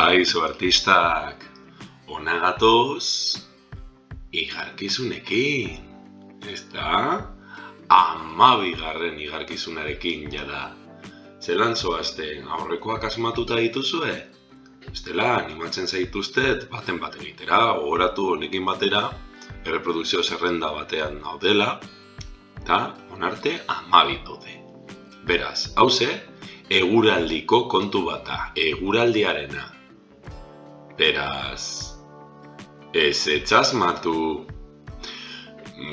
Kaixo artistak, hona gatoz, igarkizunekin, ezta? 12. igarkizunarekin jada. Zelan zoazte, aurrekoak asmatuta dituzue? Bestela, animatzen zaituztet baten bat egitera, gogoratu honekin batera, erreprodukzio zerrenda batean daudela, eta onarte 12 daude. Beraz, hauze, eguraldiko kontu bata, eguraldiarena. Beraz, ez etxasmatu,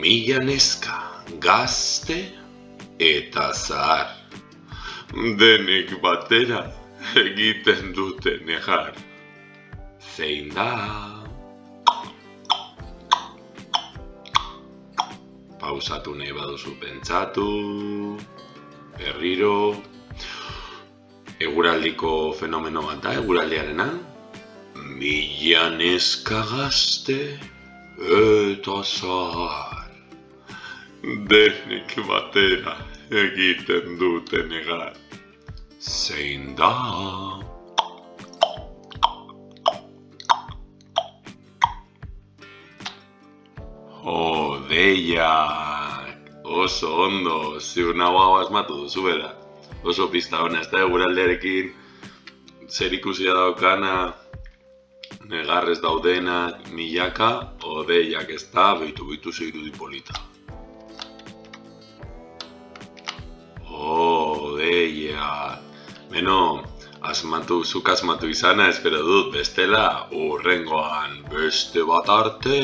1000 neska, gazte eta zahar. Denek batera egiten dute negar. Zein da? Pausatu nahi baduzu pentsatu, berriro. Eguraldiko fenomeno bat da, eguraldiarena. 1000 neska gazte eta zahar. Denek batera egiten dute negar. Zein da? Hodeiak, oso ondo, ziur nago hau asmatu duzu bera. Oso pista hona, ez da eguraldiarekin zer ikusia daukana, negarrez daudenak, milaka, hodeiak ez da, behitu ze irudi polita. Hodeiak, beno, zuk asmatu izana espero dut, bestela, hurrengoan beste bat arte.